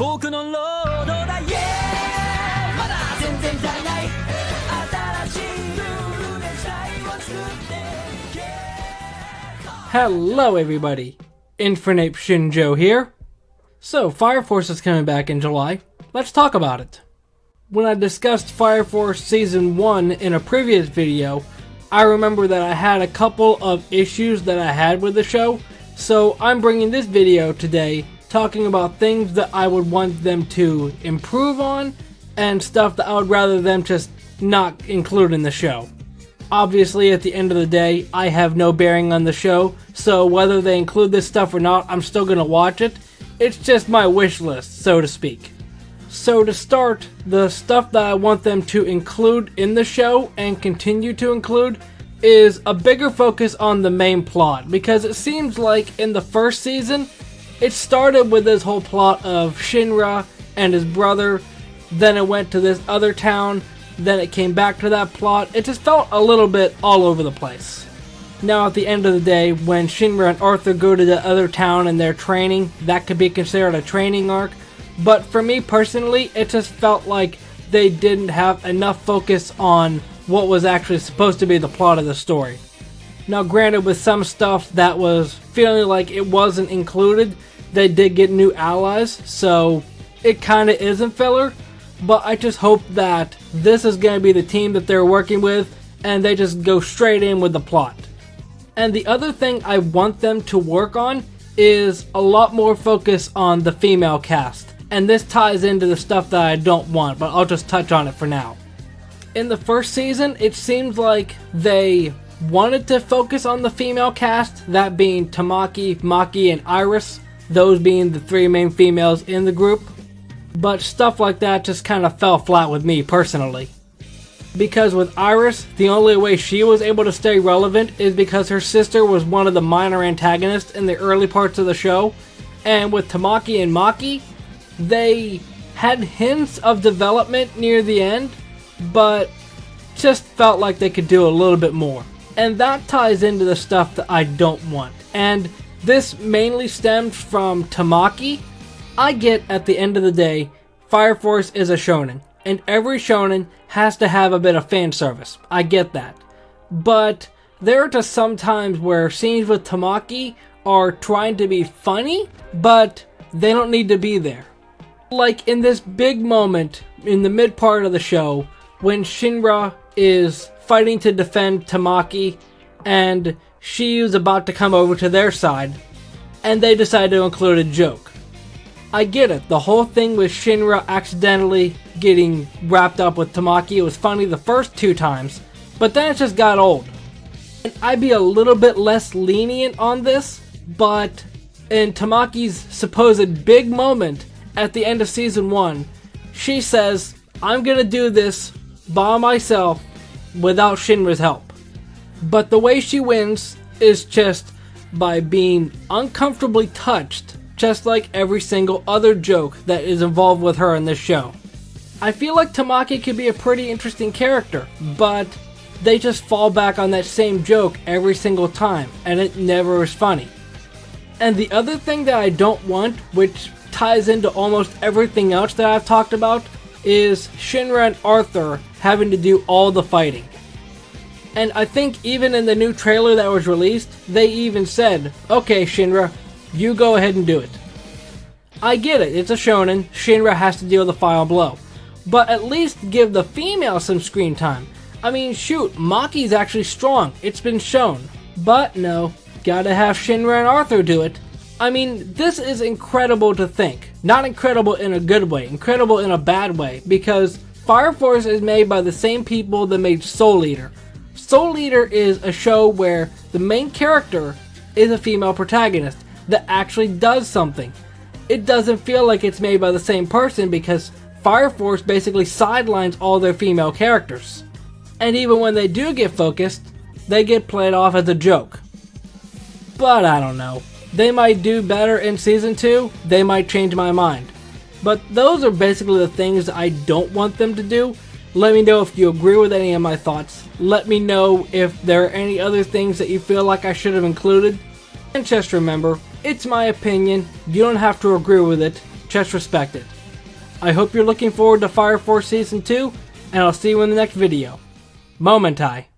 遠くのロードだ Yeah まだ全然足りない新しいルールで時代を作って Hello everybody, Infinite Shinjo here. So, Fire Force is coming back in July. Let's talk about it. When I discussed Fire Force Season 1 in a previous video, I remember that I had a couple of issues that I had with the show, so I'm bringing this video today talking about things that I would want them to improve on and stuff that I would rather them just not include in the show. Obviously, at the end of the day, I have no bearing on the show, so whether they include this stuff or not, I'm still going to watch it. It's just my wish list, so to speak. So to start, the stuff that I want them to include in the show and continue to include is a bigger focus on the main plot, because it seems like in the first season, it started with this whole plot of Shinra and his brother, then it went to this other town, then it came back to that plot. It just felt a little bit all over the place. Now at the end of the day, when Shinra and Arthur go to the other town and they're training, that could be considered a training arc. But for me personally, it just felt like they didn't have enough focus on what was actually supposed to be the plot of the story. Now granted, with some stuff that was feeling like it wasn't included, they did get new allies, so it kinda isn't filler. But I just hope that this is going to be the team that they're working with, and they just go straight in with the plot. And the other thing I want them to work on is a lot more focus on the female cast. And this ties into the stuff that I don't want, but I'll just touch on it for now. In the first season, it seems like they wanted to focus on the female cast, that being Tamaki, Maki, and Iris, those being the three main females in the group. But stuff like that just kind of fell flat with me personally. Because with Iris, the only way she was able to stay relevant is because her sister was one of the minor antagonists in the early parts of the show. And with Tamaki and Maki, they had hints of development near the end, but just felt like they could do a little bit more. And that ties into the stuff that I don't want. And this mainly stems from Tamaki. I get, at the end of the day, Fire Force is a shonen, and every shonen has to have a bit of fan service. I get that. But there are just some times where scenes with Tamaki are trying to be funny, but they don't need to be there. Like in this big moment in the mid part of the show when Shinra is fighting to defend Tamaki and she is about to come over to their side and they decide to include a joke. I get it, the whole thing with Shinra accidentally getting wrapped up with Tamaki, it was funny the first two times, but then it just got old. And I'd be a little bit less lenient on this, but in Tamaki's supposed big moment at the end of season 1, she says, I'm gonna do this by myself without Shinra's help. But the way she wins is just by being uncomfortably touched, just like every single other joke that is involved with her in this show. I feel like Tamaki could be a pretty interesting character, but they just fall back on that same joke every single time, and it never is funny. And the other thing that I don't want, which ties into almost everything else that I've talked about, is Shinra and Arthur having to do all the fighting. And I think even in the new trailer that was released, they even said, okay Shinra, you go ahead and do it. I get it, it's a shonen, Shinra has to deal the final blow. But at least give the female some screen time. I mean shoot, Maki's actually strong, it's been shown. But no, gotta have Shinra and Arthur do it. I mean, this is incredible to think. Not incredible in a good way, incredible in a bad way, because Fire Force is made by the same people that made Soul Eater. Soul Eater is a show where the main character is a female protagonist that actually does something. It doesn't feel like it's made by the same person because Fire Force basically sidelines all their female characters. And even when they do get focused, they get played off as a joke. But I don't know. They might do better in season 2, they might change my mind. But those are basically the things I don't want them to do. Let me know if you agree with any of my thoughts. Let me know if there are any other things that you feel like I should have included. And just remember, it's my opinion, you don't have to agree with it, chest respected. I hope you're looking forward to Fire Force Season 2, and I'll see you in the next video. Momentai.